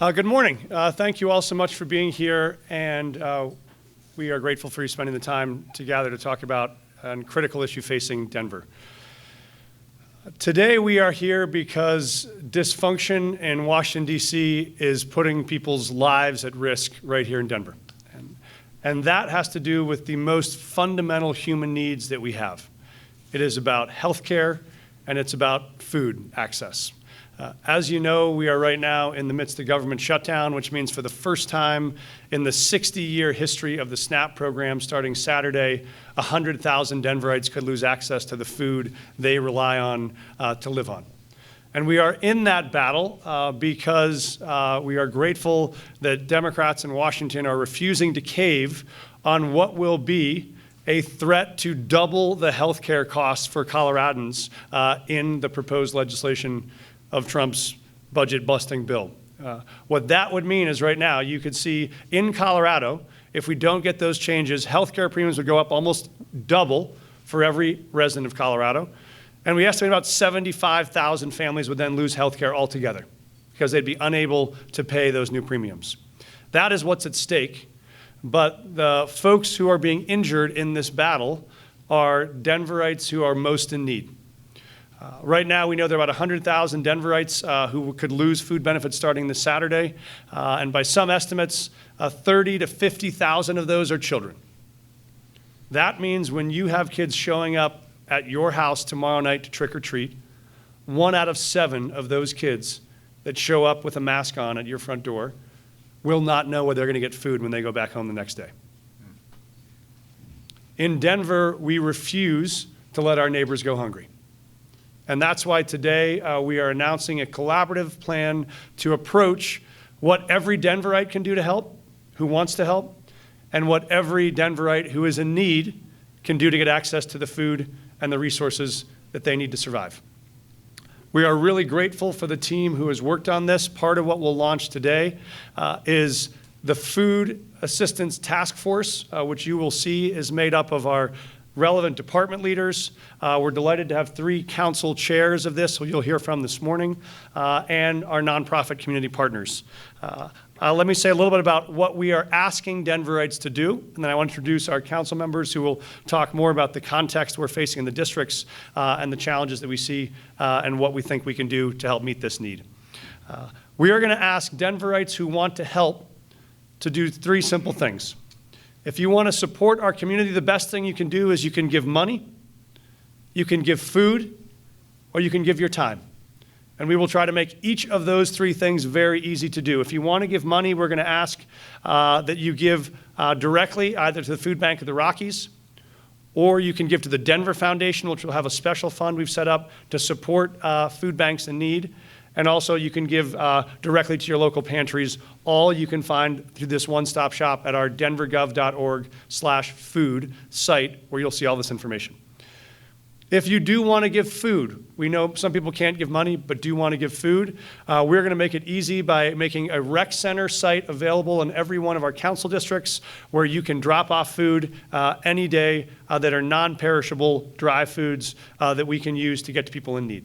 Good morning. Thank you all so much for being here, and we are grateful for you spending the time to gather to talk about a critical issue facing Denver. Today we are here because dysfunction in Washington, D.C. is putting people's lives at risk right here in Denver. And that has to do with the most fundamental human needs that we have. It is about health care, and it's about food access. As you know, we are right now in the midst of government shutdown, which means for the first time in the 60-year history of the SNAP program, starting Saturday, 100,000 Denverites could lose access to the food they rely on to live on. And we are in that battle because we are grateful that Democrats in Washington are refusing to cave on what will be a threat to double the health care costs for Coloradans in the proposed legislation of Trump's budget-busting bill. What that would mean is right now you could see in Colorado, if we don't get those changes, healthcare premiums would go up almost double for every resident of Colorado. And we estimate about 75,000 families would then lose healthcare altogether because they'd be unable to pay those new premiums. That is what's at stake. But the folks who are being injured in this battle are Denverites who are most in need. Right now, we know there are about 100,000 Denverites who could lose food benefits starting this Saturday. And by some estimates, 30 to 50,000 of those are children. That means when you have kids showing up at your house tomorrow night to trick or treat, 1 out of 7 of those kids that show up with a mask on at your front door will not know where they're going to get food when they go back home the next day. In Denver, we refuse to let our neighbors go hungry. And that's why today we are announcing a collaborative plan to approach what every Denverite can do to help, who wants to help, and what every Denverite who is in need can do to get access to the food and the resources that they need to survive. We are really grateful for the team who has worked on this. Part of what we'll launch today is the Food Assistance Task Force, which you will see is made up of our relevant department leaders. We're delighted to have 3 council chairs of this, who you'll hear from this morning, and our nonprofit community partners. Let me say a little bit about what we are asking Denverites to do, and then I want to introduce our council members who will talk more about the context we're facing in the districts and the challenges that we see and what we think we can do to help meet this need. We are going to ask Denverites who want to help to do 3 simple things. If you want to support our community, the best thing you can do is you can give money, you can give food, or you can give your time. And we will try to make each of those 3 things very easy to do. If you want to give money, we're going to ask that you give directly either to the Food Bank of the Rockies, or you can give to the Denver Foundation, which will have a special fund we've set up to support food banks in need. And also you can give directly to your local pantries. All you can find through this one-stop shop at our denvergov.org/food site, where you'll see all this information. If you do want to give food, we know some people can't give money, but do want to give food, we're going to make it easy by making a rec center site available in every one of our council districts where you can drop off food any day that are non-perishable dry foods that we can use to get to people in need.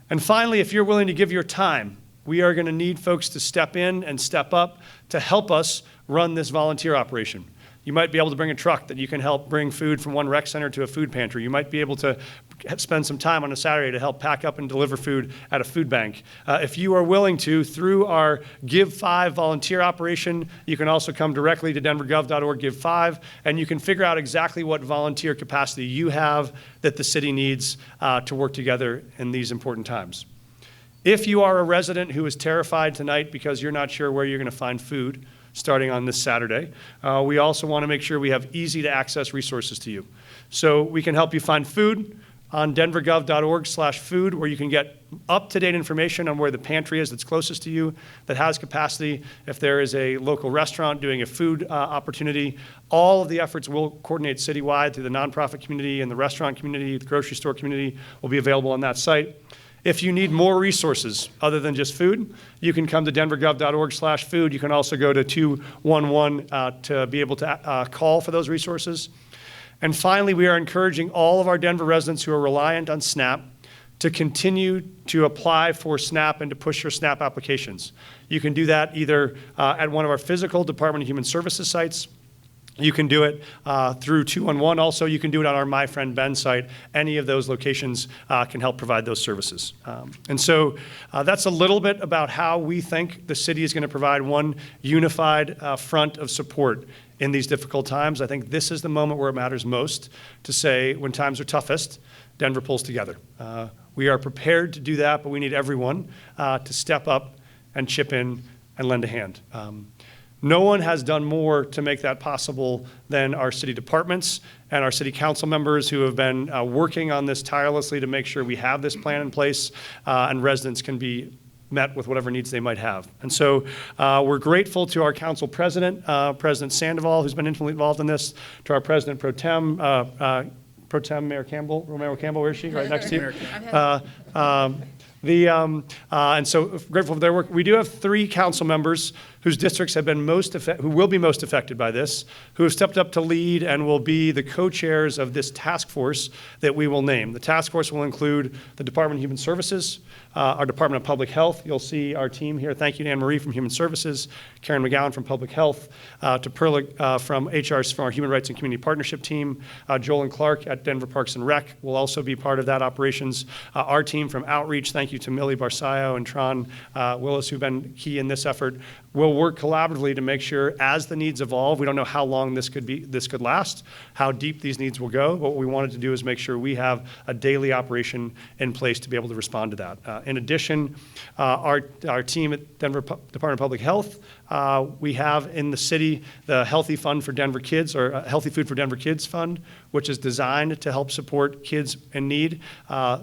And finally, if you're willing to give your time, we are going to need folks to step in and step up to help us run this volunteer operation. You might be able to bring a truck that you can help bring food from one rec center to a food pantry. You might be able to spend some time on a Saturday to help pack up and deliver food at a food bank. If you are willing to, through our Give 5 volunteer operation, you can also come directly to denvergov.org Give 5, and you can figure out exactly what volunteer capacity you have that the city needs to work together in these important times. If you are a resident who is terrified tonight because you're not sure where you're going to find food starting on this Saturday, we also want to make sure we have easy-to-access resources to you. So we can help you find food on denvergov.org/food, where you can get up-to-date information on where the pantry is that's closest to you, that has capacity. If there is a local restaurant doing a food opportunity, all of the efforts will coordinate citywide through the nonprofit community and the restaurant community, the grocery store community will be available on that site. If you need more resources other than just food, you can come to denvergov.org/food. You can also go to 211 to be able to call for those resources. And finally, we are encouraging all of our Denver residents who are reliant on SNAP to continue to apply for SNAP and to push your SNAP applications. You can do that either at one of our physical Department of Human Services sites. You can do it through 211. Also, you can do it on our My Friend Ben site. Any of those locations can help provide those services. And so that's a little bit about how we think the city is going to provide one unified front of support in these difficult times. I think this is the moment where it matters most to say when times are toughest, Denver pulls together. We are prepared to do that, but we need everyone to step up and chip in and lend a hand. No one has done more to make that possible than our city departments and our city council members who have been working on this tirelessly to make sure we have this plan in place and residents can be met with whatever needs they might have. And so we're grateful to our council president, President Sandoval, who's been intimately involved in this, to our president pro tem, Mayor Campbell, Romero Campbell, where is she? Right next to you. And so grateful for their work. We do have 3 council members whose districts have been who will be most affected by this, who have stepped up to lead and will be the co-chairs of this task force that we will name. The task force will include the Department of Human Services, our Department of Public Health. You'll see our team here. Thank you to Anne-Marie from Human Services, Karin McGowan from Public Health, to Perla from our Human Rights and Community Partnership team. Joel and Clark at Denver Parks and Rec will also be part of that operations. Our team from Outreach, thank you to Millie Barsayo and Tron Willis, who've been key in this effort. We'll work collaboratively to make sure as the needs evolve, we don't know how long this could last, how deep these needs will go. What we wanted to do is make sure we have a daily operation in place to be able to respond to that. In addition, our team at Denver Department of Public Health, we have in the city the Healthy Fund for Denver Kids, or Healthy Food for Denver Kids Fund, which is designed to help support kids in need.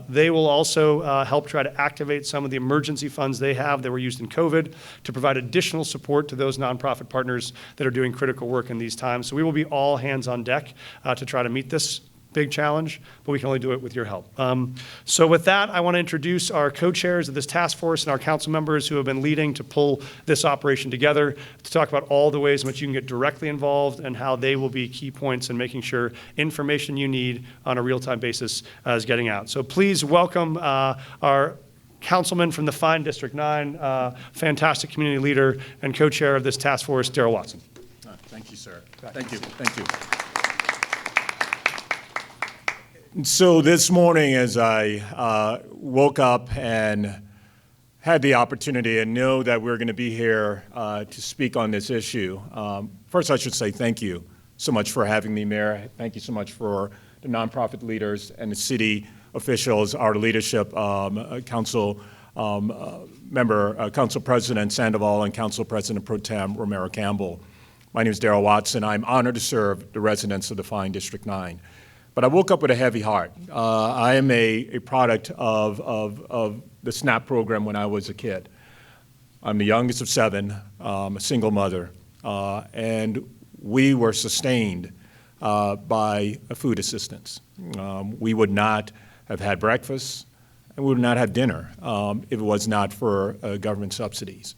They will also help try to activate some of the emergency funds they have that were used in COVID to provide additional support to those nonprofit partners that are doing critical work in these times. So we will be all hands on deck to try to meet this big challenge, but we can only do it with your help. So with that, I want to introduce our co-chairs of this task force and our council members who have been leading to pull this operation together to talk about all the ways in which you can get directly involved and how they will be key points in making sure information you need on a real-time basis is getting out. So please welcome our councilman from the fine District 9, fantastic community leader and co-chair of this task force, Darrell Watson. Thank you, sir. Thank you. Thank you. So this morning, as I woke up and had the opportunity and know that we're going to be here to speak on this issue, first I should say thank you so much for having me, Mayor. Thank you so much for the nonprofit leaders and the city officials, our leadership, Council Council President Sandoval and Council President Pro Tem Romero Campbell. My name is Darrell Watson. I'm honored to serve the residents of the fine District 9. But I woke up with a heavy heart. I am a product of the SNAP program when I was a kid. I'm the youngest of 7, a single mother, and we were sustained by food assistance. We would not have had breakfast, and we would not have dinner if it was not for government subsidies.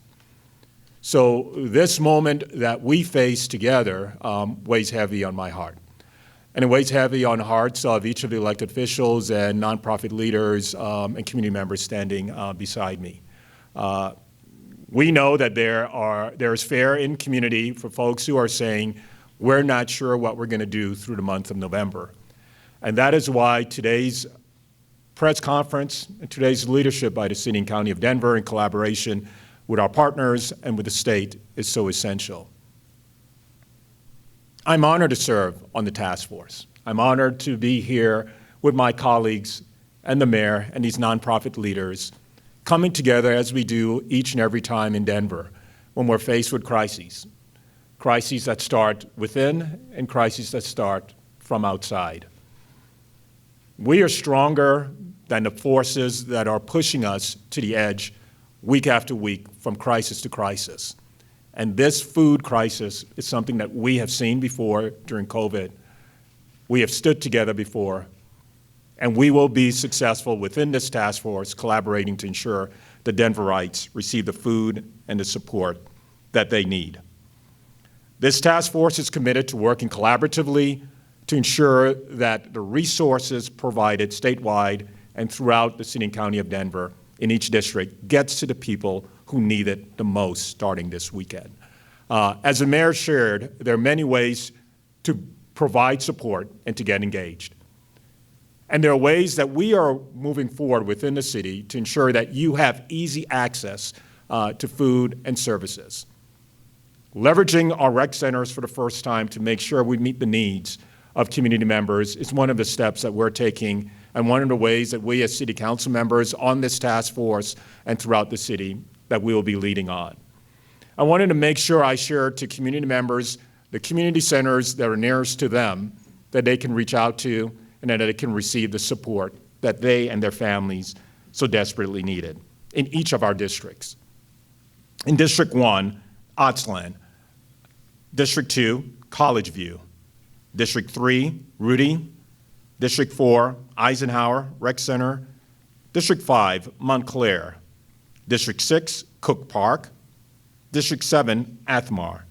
So this moment that we face together weighs heavy on my heart. And it weighs heavy on the hearts of each of the elected officials and nonprofit leaders and community members standing beside me. We know that there is fear in community for folks who are saying, we're not sure what we're going to do through the month of November. And that is why today's press conference and today's leadership by the City and County of Denver in collaboration with our partners and with the state is so essential. I'm honored to serve on the task force. I'm honored to be here with my colleagues and the mayor and these nonprofit leaders coming together as we do each and every time in Denver when we're faced with crises. Crises that start within and crises that start from outside. We are stronger than the forces that are pushing us to the edge week after week from crisis to crisis. And this food crisis is something that we have seen before during COVID. We have stood together before, and we will be successful within this task force collaborating to ensure the Denverites receive the food and the support that they need. This task force is committed to working collaboratively to ensure that the resources provided statewide and throughout the city and county of Denver in each district gets to the people who need it the most starting this weekend. As the mayor shared, there are many ways to provide support and to get engaged. And there are ways that we are moving forward within the city to ensure that you have easy access to food and services. Leveraging our rec centers for the first time to make sure we meet the needs of community members is one of the steps that we're taking and one of the ways that we as city council members on this task force and throughout the city that we will be leading on. I wanted to make sure I shared to community members the community centers that are nearest to them that they can reach out to and that they can receive the support that they and their families so desperately needed in each of our districts. In District 1, Ottsland. District 2, College View. District 3, Rudy. District 4, Eisenhower Rec Center. District 5, Montclair. District 6, Cook Park. District 7, Athmar.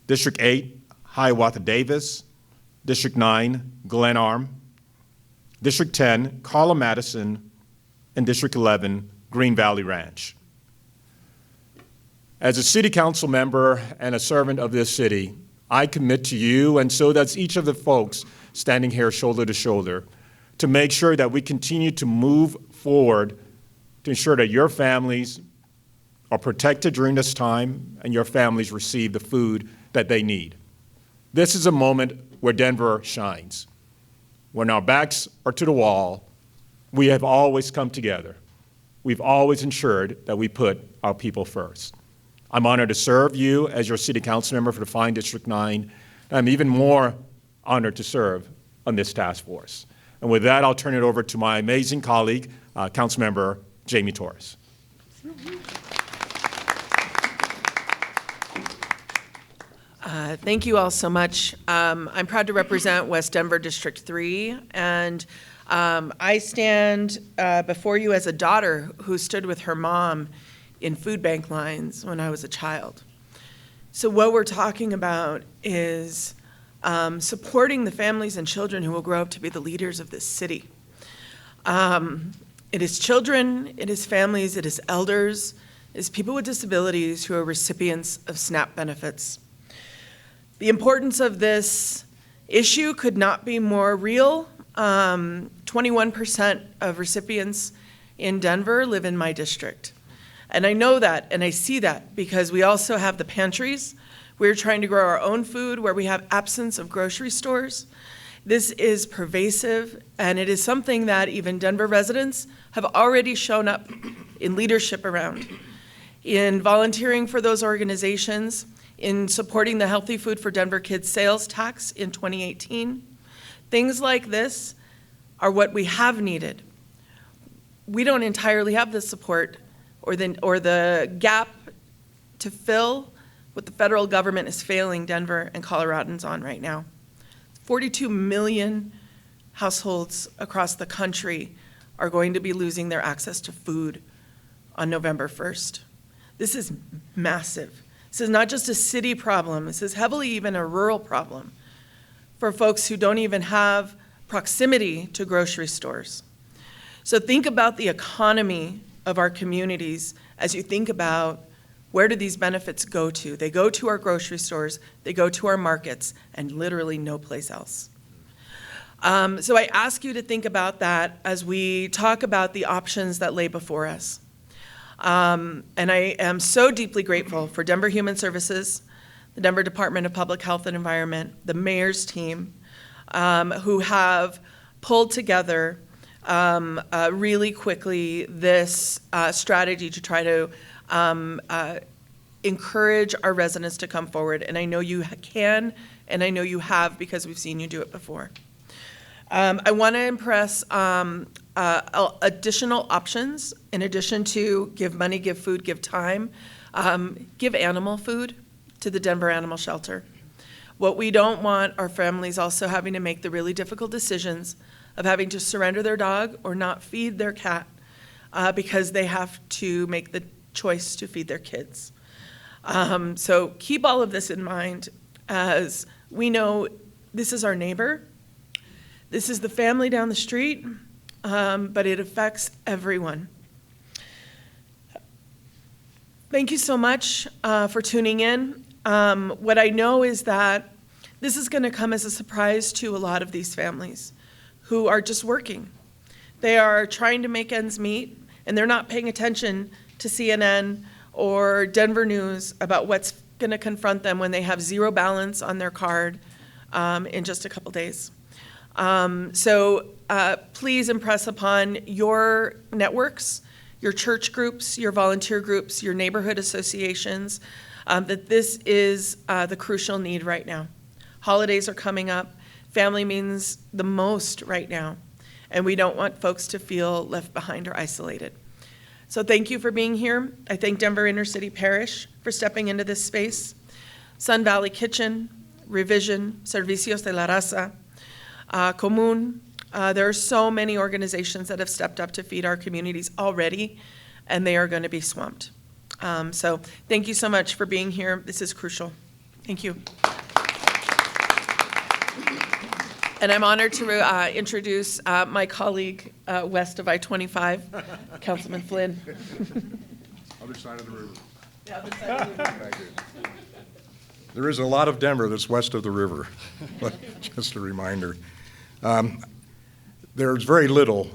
District 8, Hiawatha Davis. District 9, Glenarm. District 10, Carla Madison. And District 11, Green Valley Ranch. As a city council member and a servant of this city, I commit to you, and so does each of the folks standing here shoulder to shoulder, to make sure that we continue to move forward to ensure that your families are protected during this time and your families receive the food that they need. This is a moment where Denver shines. When our backs are to the wall, we have always come together. We've always ensured that we put our people first. I'm honored to serve you as your city council member for the fine District 9. I'm even more honored to serve on this task force. And with that, I'll turn it over to my amazing colleague, Councilmember Jamie Torres. Thank you all so much. I'm proud to represent West Denver District 3, and I stand before you as a daughter who stood with her mom in food bank lines when I was a child. So what we're talking about is supporting the families and children who will grow up to be the leaders of this city. It is children, it is families, it is elders, it is people with disabilities who are recipients of SNAP benefits. The importance of this issue could not be more real. 21% of recipients in Denver live in my district. And I know that, and I see that, because we also have the pantries. We're trying to grow our own food where we have absence of grocery stores. This is pervasive, and it is something that even Denver residents have already shown up in leadership around, in volunteering for those organizations, in supporting the Healthy Food for Denver Kids sales tax in 2018. Things like this are what we have needed. We don't entirely have the support or the gap to fill what the federal government is failing Denver and Coloradans on right now. 42 million households across the country are going to be losing their access to food on November 1st. This is massive. This is not just a city problem. This is heavily even a rural problem for folks who don't even have proximity to grocery stores. So think about the economy of our communities as you think about where do these benefits go to? They go to our grocery stores, they go to our markets, and literally no place else. So I ask you to think about that as we talk about the options that lay before us. And I am so deeply grateful for Denver Human Services, the Denver Department of Public Health and Environment, the mayor's team, who have pulled together really quickly this strategy to try to encourage our residents to come forward. And I know you can, and I know you have, because we've seen you do it before. I want to impress additional options in addition to give money, give food, give time. Give animal food to the Denver Animal Shelter. What we don't want are families also having to make the really difficult decisions of having to surrender their dog or not feed their cat because they have to make the choice to feed their kids. So keep all of this in mind as we know this is our neighbor. This is the family down the street. but it affects everyone. Thank you so much for tuning in. What I know is that this is going to come as a surprise to a lot of these families who are just working. They are trying to make ends meet, and they're not paying attention to CNN or Denver News about what's going to confront them when they have zero balance on their card in just a couple days. So please impress upon your networks, your church groups, your volunteer groups, your neighborhood associations, that this is the crucial need right now. Holidays are coming up. Family means the most right now, and we don't want folks to feel left behind or isolated. So thank you for being here. I thank Denver Inner City Parish for stepping into this space, Sun Valley Kitchen, Revision, Servicios de la Raza, Común. There are so many organizations that have stepped up to feed our communities already, and they are going to be swamped. So thank you so much for being here. This is crucial. Thank you. And I'm honored to introduce my colleague west of I-25, Councilman Flynn. Other side of the river. The other side of the river. Thank you. There is a lot of Denver that's west of the river, just a reminder. There's very little.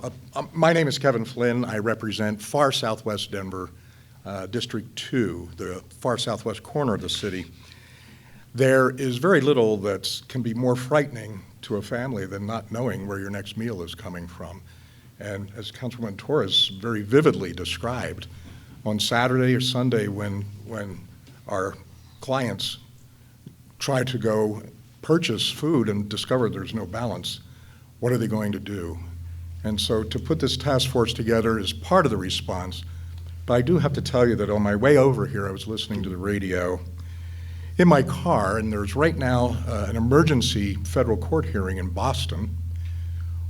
My name is Kevin Flynn. I represent far southwest Denver, District 2, the far southwest corner of the city. There is very little that can be more frightening to a family than not knowing where your next meal is coming from. And as Councilwoman Torres very vividly described, on Saturday or Sunday when our clients try to go purchase food and discover there's no balance, what are they going to do? And so to put this task force together is part of the response. But I do have to tell you that on my way over here, I was listening to the radio in my car, and there's right now an emergency federal court hearing in Boston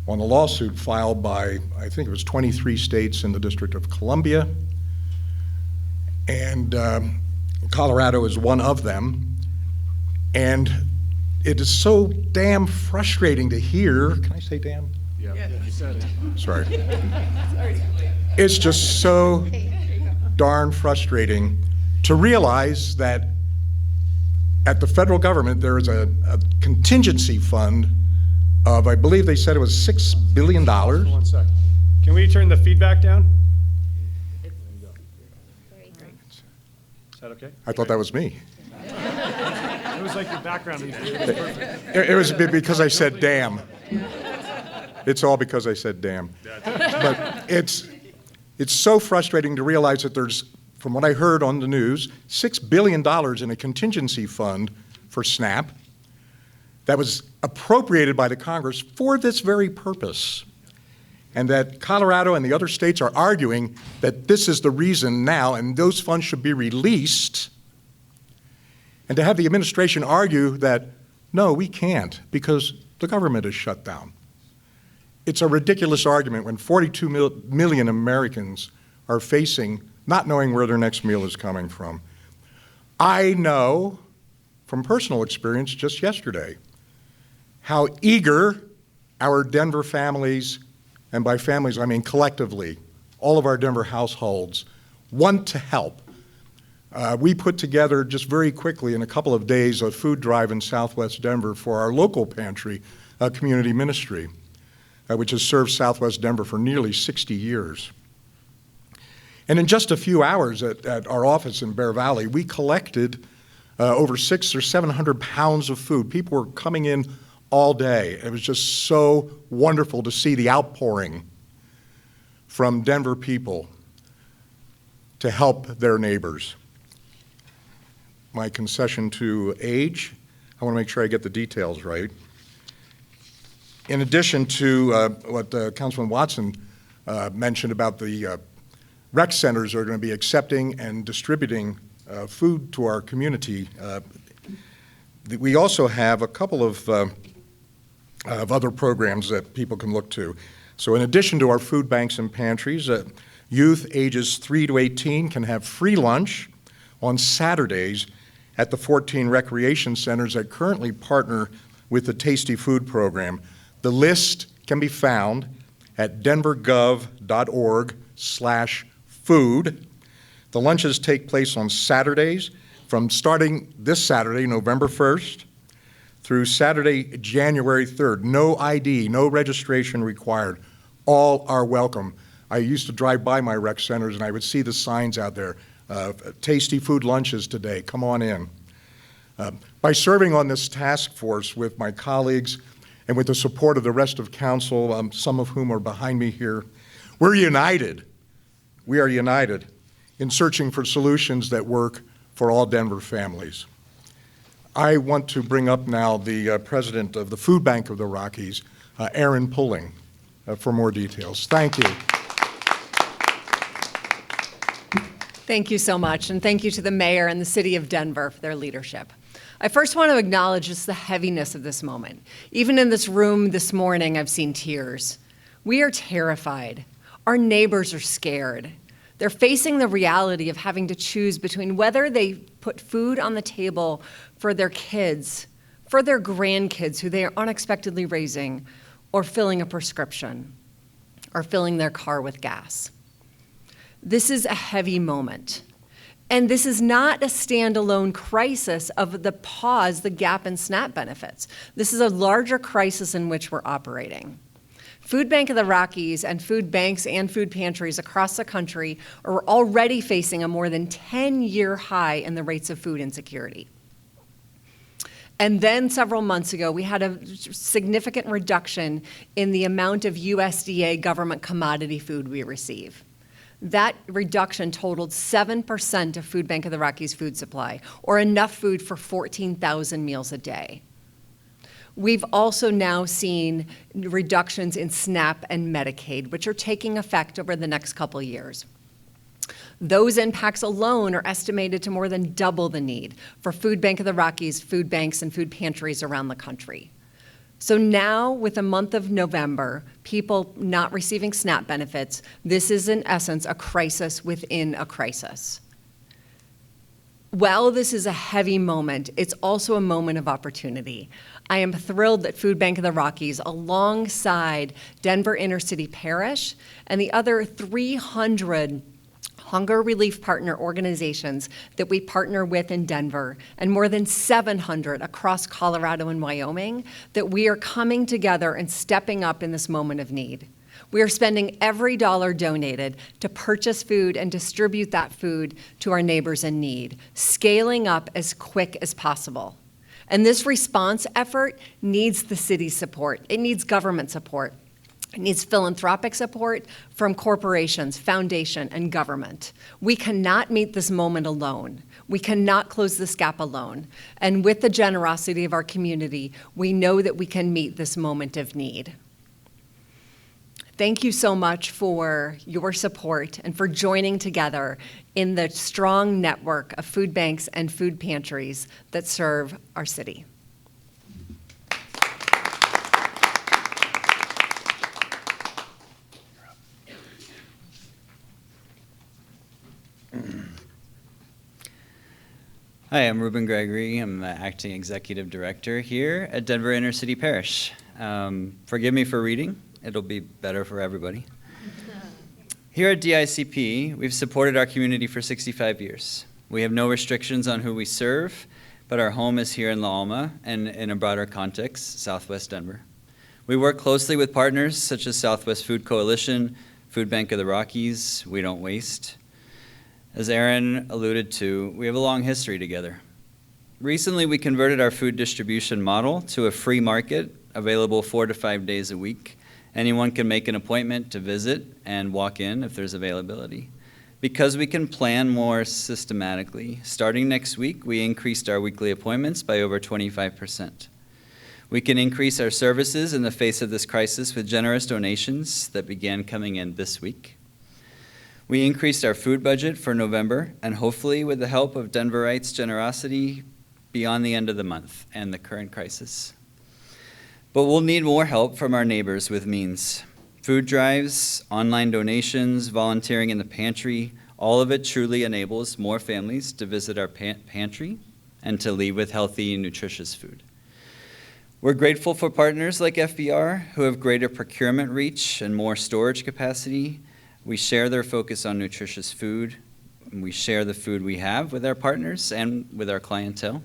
on a lawsuit filed by, I think it was 23 states in the District of Columbia, and Colorado is one of them. And it is so damn frustrating to hear, can I say damn? Yeah, you said it. Sorry. It's just so darn frustrating to realize that at the federal government, there is a contingency fund of, I believe they said it was $6 billion. 1 second. Can we turn the feedback down? Is that okay? I thought that was me. It was like your background music. It was perfect. It was because I said damn. It's all because I said damn. But it's so frustrating to realize that there's, from what I heard on the news, $6 billion in a contingency fund for SNAP that was appropriated by the Congress for this very purpose. And that Colorado and the other states are arguing that this is the reason now, and those funds should be released. And to have the administration argue that, no, we can't, because the government is shut down. It's a ridiculous argument when 42 million Americans are facing not knowing where their next meal is coming from. I know from personal experience just yesterday how eager our Denver families, and by families I mean collectively, all of our Denver households, want to help. We put together just very quickly in a couple of days a food drive in Southwest Denver for our local pantry community ministry, which has served Southwest Denver for nearly 60 years. And in just a few hours at our office in Bear Valley, we collected over 600 or 700 pounds of food. People were coming in all day. It was just so wonderful to see the outpouring from Denver people to help their neighbors. My concession to age, I want to make sure I get the details right. In addition to what Councilman Watson mentioned about the rec centers are going to be accepting and distributing food to our community, we also have a couple of other programs that people can look to. So in addition to our food banks and pantries, youth ages 3 to 18 can have free lunch on Saturdays at the 14 recreation centers that currently partner with the Tasty Food Program. The list can be found at denvergov.org/food. The lunches take place on Saturdays from starting this Saturday, November 1st, through Saturday, January 3rd. No ID, no registration required. All are welcome. I used to drive by my rec centers and I would see the signs out there. Tasty food lunches today, come on in. By serving on this task force with my colleagues and with the support of the rest of council, some of whom are behind me here, we're united. We are united in searching for solutions that work for all Denver families. I want to bring up now the president of the Food Bank of the Rockies, Aaron Pulling, for more details. Thank you. Thank you so much, and thank you to the mayor and the city of Denver for their leadership. I first want to acknowledge just the heaviness of this moment. Even in this room this morning, I've seen tears. We are terrified. Our neighbors are scared. They're facing the reality of having to choose between whether they put food on the table for their kids, for their grandkids who they are unexpectedly raising, or filling a prescription, or filling their car with gas. This is a heavy moment. And this is not a standalone crisis of the pause, the gap in SNAP benefits. This is a larger crisis in which we're operating. Food Bank of the Rockies and food banks and food pantries across the country are already facing a more than 10-year high in the rates of food insecurity. And then several months ago, we had a significant reduction in the amount of USDA government commodity food we receive. That reduction totaled 7% of Food Bank of the Rockies' food supply, or enough food for 14,000 meals a day. We've also now seen reductions in SNAP and Medicaid, which are taking effect over the next couple of years. Those impacts alone are estimated to more than double the need for Food Bank of the Rockies, food banks, and food pantries around the country. So now, with the month of November, people not receiving SNAP benefits, this is in essence a crisis within a crisis. While this is a heavy moment, it's also a moment of opportunity. I am thrilled that Food Bank of the Rockies, alongside Denver Inner City Parish and the other 300 hunger relief partner organizations that we partner with in Denver, and more than 700 across Colorado and Wyoming, that we are coming together and stepping up in this moment of need. We are spending every dollar donated to purchase food and distribute that food to our neighbors in need, scaling up as quick as possible. And this response effort needs the city's support. It needs government support. It needs philanthropic support from corporations, foundation, and government. We cannot meet this moment alone. We cannot close this gap alone. And with the generosity of our community, we know that we can meet this moment of need. Thank you so much for your support and for joining together in the strong network of food banks and food pantries that serve our city. Hi, I'm Ruben Gregory. I'm the Acting Executive Director here at Denver Inner City Parish. Forgive me for reading. It'll be better for everybody. Here at DICP, we've supported our community for 65 years. We have no restrictions on who we serve, but our home is here in La Alma and in a broader context, Southwest Denver. We work closely with partners such as Southwest Food Coalition, Food Bank of the Rockies, We Don't Waste. As Aaron alluded to, we have a long history together. Recently, we converted our food distribution model to a free market available 4 to 5 days a week. Anyone can make an appointment to visit and walk in if there's availability. Because we can plan more systematically, starting next week, we increased our weekly appointments by over 25%. We can increase our services in the face of this crisis with generous donations that began coming in this week. We increased our food budget for November, and hopefully with the help of Denverites' generosity beyond the end of the month and the current crisis. But we'll need more help from our neighbors with means. Food drives, online donations, volunteering in the pantry, all of it truly enables more families to visit our pantry and to leave with healthy, nutritious food. We're grateful for partners like FBR who have greater procurement reach and more storage capacity. We share their focus on nutritious food, and we share the food we have with our partners and with our clientele.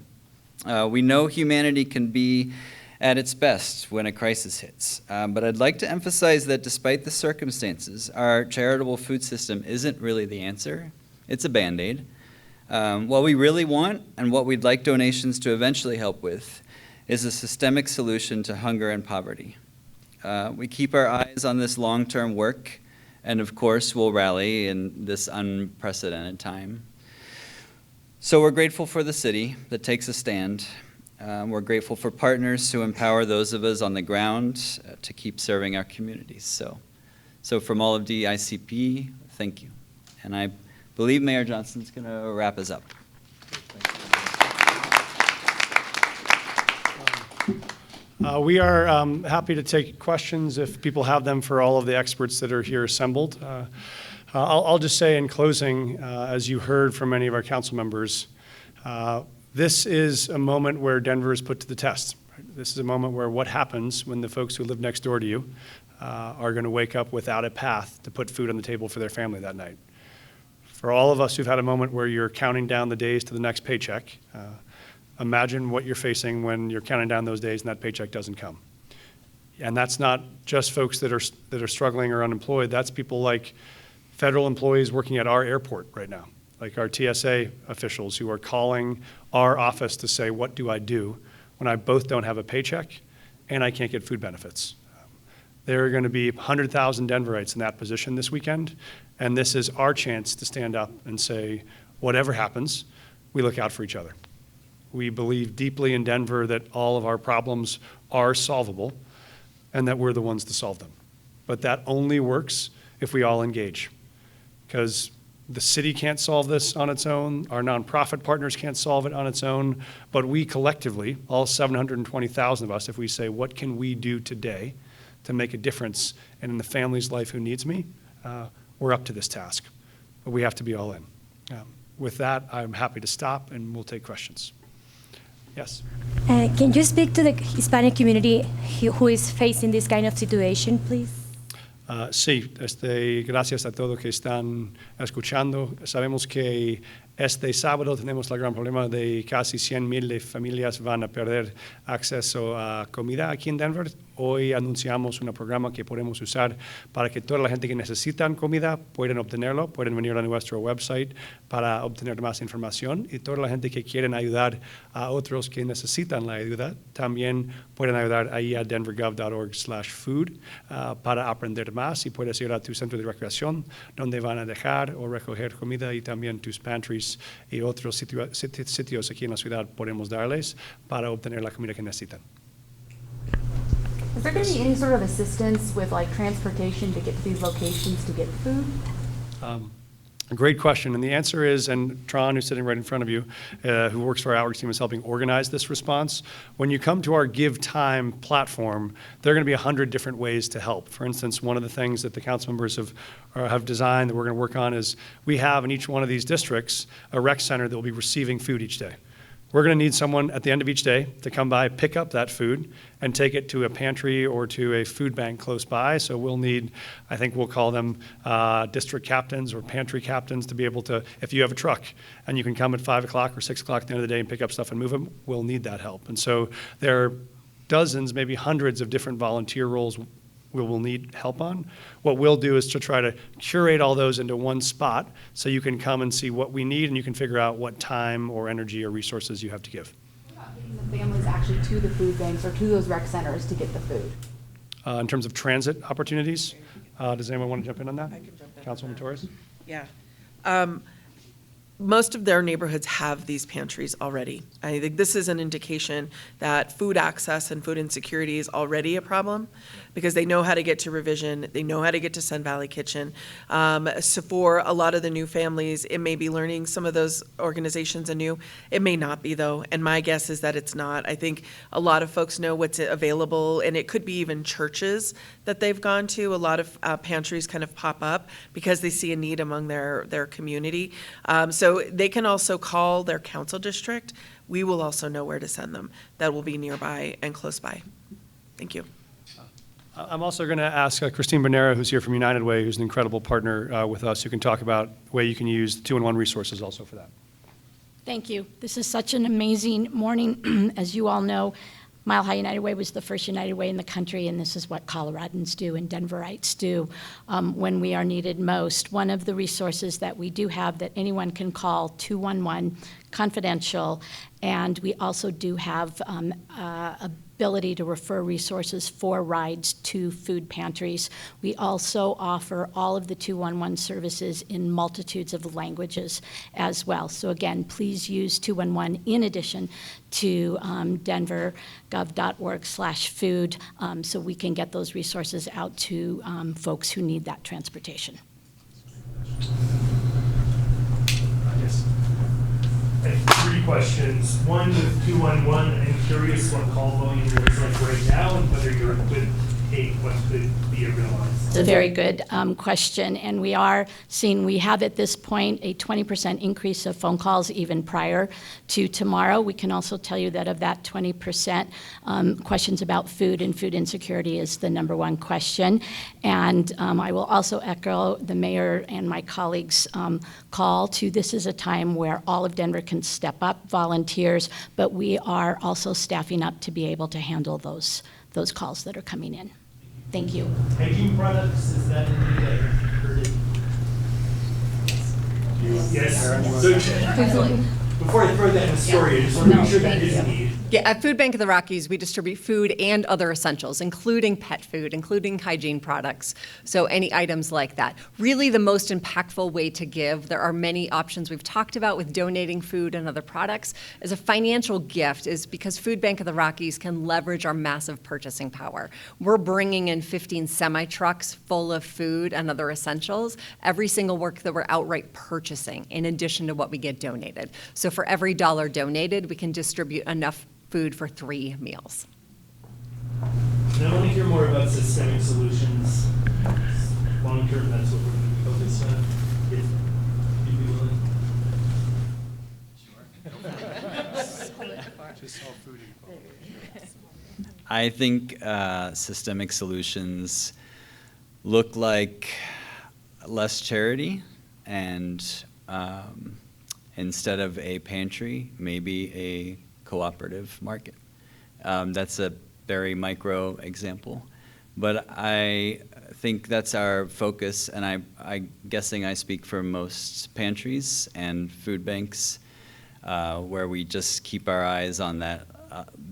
We know humanity can be at its best when a crisis hits, but I'd like to emphasize that despite the circumstances, our charitable food system isn't really the answer. It's a Band-Aid. What we really want and what we'd like donations to eventually help with is a systemic solution to hunger and poverty. We keep our eyes on this long-term work, and of course, we'll rally in this unprecedented time. So we're grateful for the city that takes a stand. We're grateful for partners who empower those of us on the ground to keep serving our communities. So from all of DICP, thank you. And I believe Mayor Johnston's going to wrap us up. We are happy to take questions if people have them for all of the experts that are here assembled. I'll just say in closing, as you heard from many of our council members, this is a moment where Denver is put to the test. This is a moment where what happens when the folks who live next door to you are going to wake up without a path to put food on the table for their family that night. For all of us who've had a moment where you're counting down the days to the next paycheck, imagine what you're facing when you're counting down those days and that paycheck doesn't come. And that's not just folks that are struggling or unemployed. That's people like federal employees working at our airport right now, like our TSA officials who are calling our office to say, what do I do when I both don't have a paycheck and I can't get food benefits? There are going to be 100,000 Denverites in that position this weekend, and this is our chance to stand up and say, whatever happens, we look out for each other. We believe deeply in Denver that all of our problems are solvable and that we're the ones to solve them. But that only works if we all engage, because the city can't solve this on its own, our nonprofit partners can't solve it on its own, but we collectively, all 720,000 of us, if we say, what can we do today to make a difference and in the family's life who needs me, we're up to this task. But we have to be all in. With that, I'm happy to stop and we'll take questions. Yes. Can you speak to the Hispanic community who is facing this kind of situation, please? Sí, gracias a todos que están escuchando. Sabemos que este sábado tenemos el gran problema de casi 100,000 familias van a perder acceso a comida aquí en Denver. Hoy anunciamos un programa que podemos usar para que toda la gente que necesita comida pueden obtenerlo, pueden venir a nuestro website para obtener más información, y toda la gente que quieren ayudar a otros que necesitan la ayuda también pueden ayudar ahí a denvergov.org/food para aprender más, y puedes ir a tu centro de recreación donde van a dejar o recoger comida, y también tus pantries y otros sitios aquí en la ciudad podemos darles para obtener la comida que necesitan. Is there going to be any sort of assistance with like transportation to get to these locations to get food? A great question, and the answer is, and Tron, who's sitting right in front of you, who works for our outreach team, is helping organize this response. When you come to our Give Time platform, there are going to be 100 different ways to help. For instance, one of the things that the council members have designed that we're going to work on is we have in each one of these districts a rec center that will be receiving food each day. We're going to need someone at the end of each day to come by, pick up that food, and take it to a pantry or to a food bank close by. So we'll need, I think we'll call them district captains or pantry captains to be able to, if you have a truck and you can come at 5 o'clock or 6 o'clock at the end of the day and pick up stuff and move them, we'll need that help. And so there are dozens, maybe hundreds of different volunteer roles we will need help on. What we'll do is to try to curate all those into one spot so you can come and see what we need and you can figure out what time or energy or resources you have to give. What about getting the families actually to the food banks or to those rec centers to get the food? In terms of transit opportunities, does anyone want to jump in on that? I can jump in. Councilwoman Torres? Yeah. Most of their neighborhoods have these pantries already. I think this is an indication that food access and food insecurity is already a problem because they know how to get to Revision, they know how to get to Sun Valley Kitchen. So for a lot of the new families, it may be learning some of those organizations anew. It may not be though, and my guess is that it's not. I think a lot of folks know what's available, and it could be even churches that they've gone to. A lot of pantries kind of pop up because they see a need among their community. So they can also call their council district we will also know where to send them. That will be nearby and close by. Thank you. I'm also going to ask Christine Bonera, who's here from United Way, who's an incredible partner with us, who can talk about the way you can use the 2-in-1 resources also for that. Thank you. This is such an amazing morning. As you all know, Mile High United Way was the first United Way in the country, and this is what Coloradans do and Denverites do when we are needed most. One of the resources that we do have that anyone can call, 211, confidential, and we also do have ability to refer resources for rides to food pantries. We also offer all of the 211 services in multitudes of languages as well. So again, please use 211 in addition to denvergov.org/food so we can get those resources out to folks who need that transportation. I have 3 questions. One, with 211, I'm curious what call volume is like right now and whether you're with what could be a realized. It's a very good question, and we are seeing, we have at this point a 20% increase of phone calls even prior to tomorrow. We can also tell you that of that 20%, questions about food and food insecurity is the #1 question. And I will also echo the mayor and my colleagues' call to this is a time where all of Denver can step up, volunteers, but we are also staffing up to be able to handle those calls that are coming in. Thank you. Hygiene products, is that anything that I heard it? Yes. So, before I throw that in the story, I just want to make sure that is needed. Yeah, at Food Bank of the Rockies, we distribute food and other essentials, including pet food, including hygiene products, so any items like that. Really the most impactful way to give, there are many options we've talked about with donating food and other products, as a financial gift is because Food Bank of the Rockies can leverage our massive purchasing power. We're bringing in 15 semi-trucks full of food and other essentials every single week that we're outright purchasing, in addition to what we get donated. So for every $1 donated, we can distribute enough food for 3 meals. And I want to hear more about systemic solutions. Long term, that's what we're going to be focused on. If you'd be willing. I think systemic solutions look like less charity and instead of a pantry, maybe a cooperative market. That's a very micro example, but I think that's our focus, and I'm guessing I speak for most pantries and food banks where we just keep our eyes on that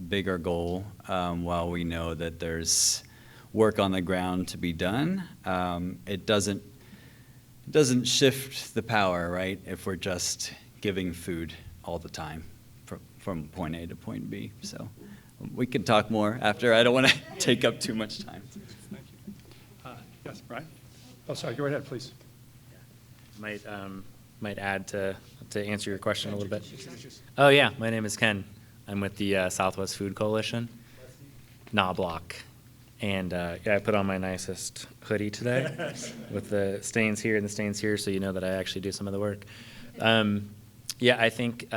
bigger goal while we know that there's work on the ground to be done. It doesn't shift the power, right, if we're just giving food all the time from point A to point B. So we can talk more after. I don't want to take up too much time. Thank you. Yes, Brian? Oh, sorry, go right ahead, please. Might add to answer your question a little bit. Oh yeah, my name is Ken. I'm with the Southwest Food Coalition, Knobloch. And yeah, I put on my nicest hoodie today with the stains here and the stains here, so you know that I actually do some of the work. Yeah, I think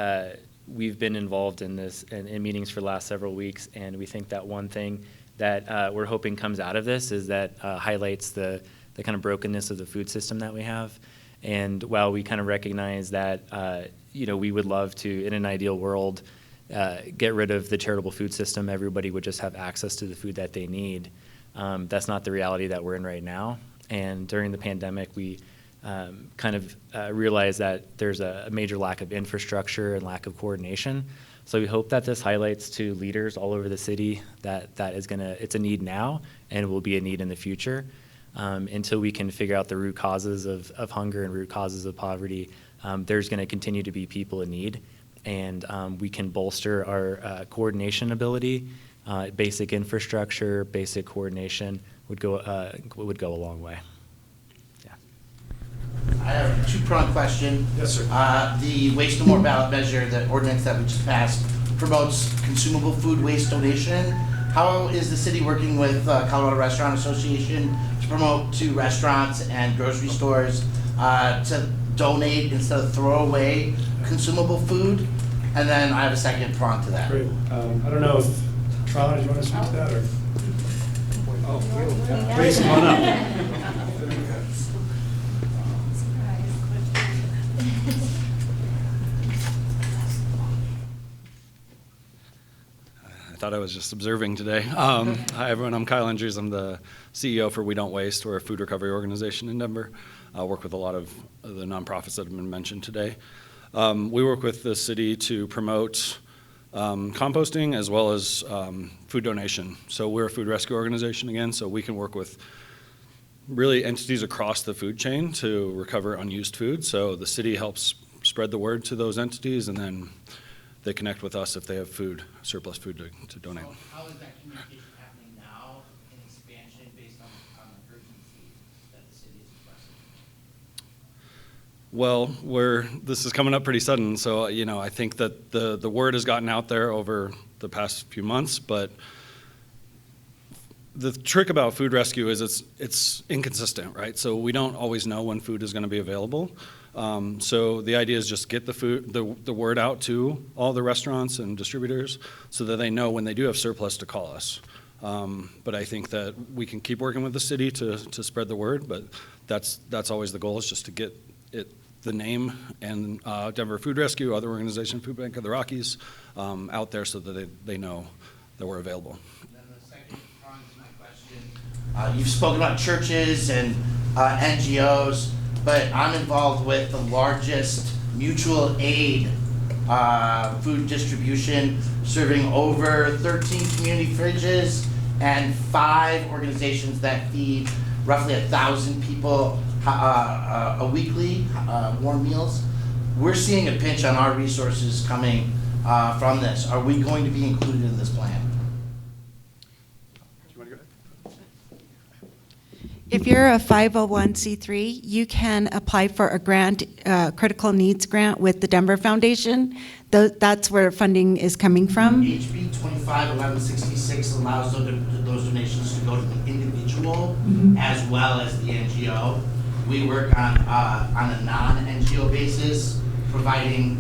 we've been involved in this in meetings for the last several weeks, and we think that one thing that we're hoping comes out of this is that highlights the kind of brokenness of the food system that we have. And while we kind of recognize that, you know, we would love to, in an ideal world, get rid of the charitable food system, everybody would just have access to the food that they need. That's not the reality that we're in right now. And during the pandemic, we kind of realized that there's a major lack of infrastructure and lack of coordination. So we hope that this highlights to leaders all over the city that it's a need now and will be a need in the future. Until we can figure out the root causes of hunger and root causes of poverty, there's going to continue to be people in need. And we can bolster our coordination ability. Basic infrastructure, basic coordination would go a long way. Yeah. I have a two-pronged question. Yes, sir. The waste no more ballot measure, the ordinance that we just passed, promotes consumable food waste donation. How is the city working with Colorado Restaurant Association to promote to restaurants and grocery stores to donate instead of throw away consumable food? and then I have a second prong to that. Great. I don't know if, Trana, do you want to speak to that, or? Oh, please, come on up. I thought I was just observing today. Hi, everyone. I'm Kyle Andrews. I'm the CEO for We Don't Waste. We're a food recovery organization in Denver. I work with a lot of the nonprofits that have been mentioned today. We work with the city to promote composting as well as food donation. So we're a food rescue organization again, so we can work with really entities across the food chain to recover unused food. So the city helps spread the word to those entities, and then they connect with us if they have food, surplus food to donate. So how is that communication happening now in expansion based on the urgency that the city is expressing? Well, this is coming up pretty sudden, so I think that the word has gotten out there over the past few months, but the trick about food rescue is it's inconsistent, right? So we don't always know when food is going to be available. So the idea is just get the word out to all the restaurants and distributors so that they know when they do have surplus to call us. But I think that we can keep working with the city to spread the word, but that's always the goal, is just to get the name and Denver Food Rescue, other organization, Food Bank of the Rockies, out there so that they know that we're available. And then the second prong to my question, you've spoken about churches and NGOs, but I'm involved with the largest mutual aid food distribution, serving over 13 community fridges and 5 organizations that feed roughly 1,000 people a weekly, warm meals. We're seeing a pinch on our resources coming from this. Are we going to be included in this plan? If you're a 501c3, you can apply for a grant, critical needs grant with the Denver Foundation. That's where funding is coming from. HB 251166 allows those donations to go to the individual as well as the NGO. We work on a non-NGO basis, providing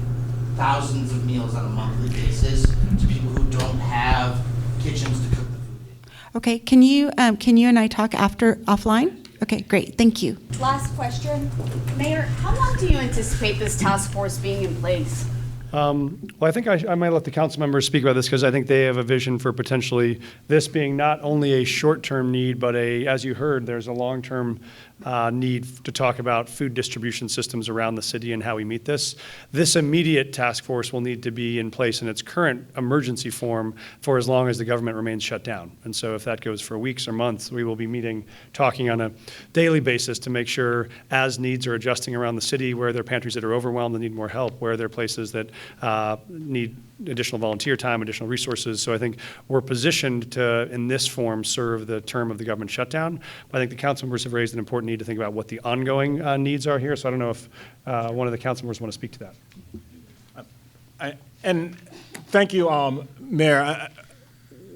thousands of meals on a monthly basis to people who don't have kitchens to cook the food in. Okay, can you and I talk offline? Okay, great, thank you. Last question. Mayor, how long do you anticipate this task force being in place? Well, I think I might let the council members speak about this, because I think they have a vision for potentially this being not only a short-term need, but as you heard, there's a long-term need to talk about food distribution systems around the city and how we meet this. This immediate task force will need to be in place in its current emergency form for as long as the government remains shut down. And so if that goes for weeks or months, we will be meeting, talking on a daily basis to make sure as needs are adjusting around the city, where there are pantries that are overwhelmed and need more help, where there are places that need additional volunteer time, additional resources. So I think we're positioned to, in this form, serve the term of the government shutdown. But I think the council members have raised an important need to think about what the ongoing needs are here. So I don't know if one of the council members want to speak to that. And thank you, Mayor.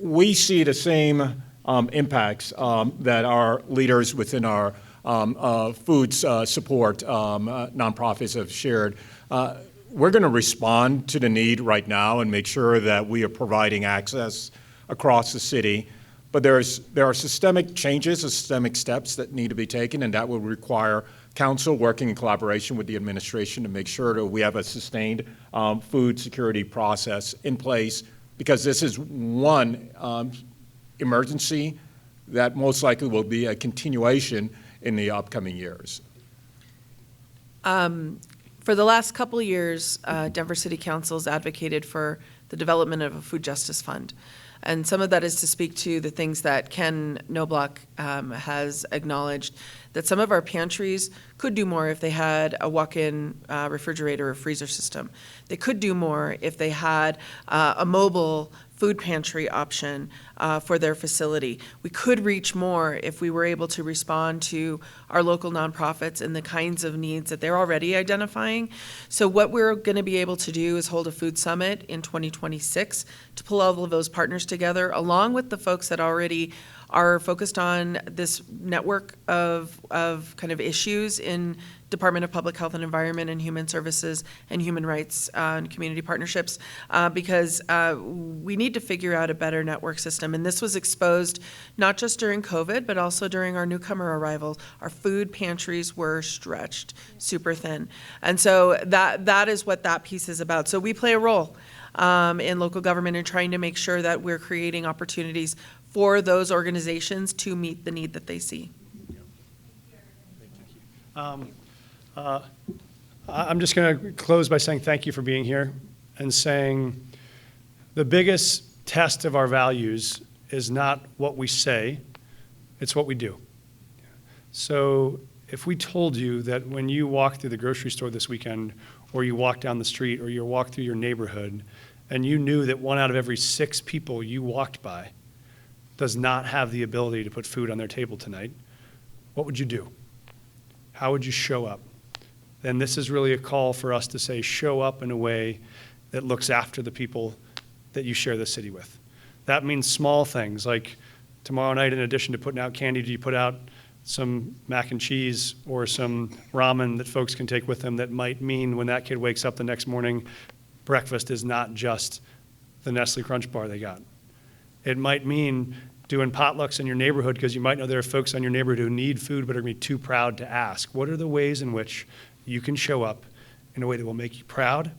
We see the same impacts that our leaders within our food support nonprofits have shared. We're going to respond to the need right now and make sure that we are providing access across the city. But there are systemic changes, systemic steps that need to be taken, and that will require council working in collaboration with the administration to make sure that we have a sustained food security process in place, because this is one emergency that most likely will be a continuation in the upcoming years. For the last couple of years, Denver City Council has advocated for the development of a food justice fund. And some of that is to speak to the things that Ken Knobloch has acknowledged, that some of our pantries could do more if they had a walk-in refrigerator or freezer system. They could do more if they had a mobile food pantry option for their facility. We could reach more if we were able to respond to our local nonprofits and the kinds of needs that they're already identifying. So what we're going to be able to do is hold a food summit in 2026 to pull all of those partners together, along with the folks that already are focused on this network of kind of issues in Department of Public Health and Environment and Human Services and Human Rights and Community Partnerships, because we need to figure out a better network system. And this was exposed not just during COVID, but also during our newcomer arrival. Our food pantries were stretched super thin. And so that is what that piece is about. So we play a role in local government in trying to make sure that we're creating opportunities for those organizations to meet the need that they see. I'm just going to close by saying thank you for being here and saying the biggest test of our values is not what we say, it's what we do. So if we told you that when you walk through the grocery store this weekend, or you walk down the street, or you walk through your neighborhood, and you knew that 1 out of every 6 people you walked by does not have the ability to put food on their table tonight, what would you do? How would you show up? Then this is really a call for us to say, show up in a way that looks after the people that you share the city with. That means small things, like tomorrow night, in addition to putting out candy, do you put out some mac and cheese or some ramen that folks can take with them that might mean when that kid wakes up the next morning, breakfast is not just the Nestle Crunch bar they got. It might mean doing potlucks in your neighborhood because you might know there are folks in your neighborhood who need food but are going to be too proud to ask. What are the ways in which you can show up in a way that will make you proud,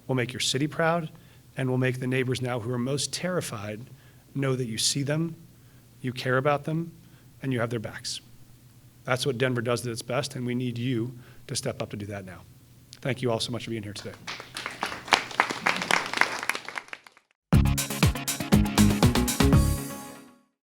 will make your city proud, and will make the neighbors now who are most terrified know that you see them, you care about them, and you have their backs. That's what Denver does at its best, and we need you to step up to do that now. Thank you all so much for being here today.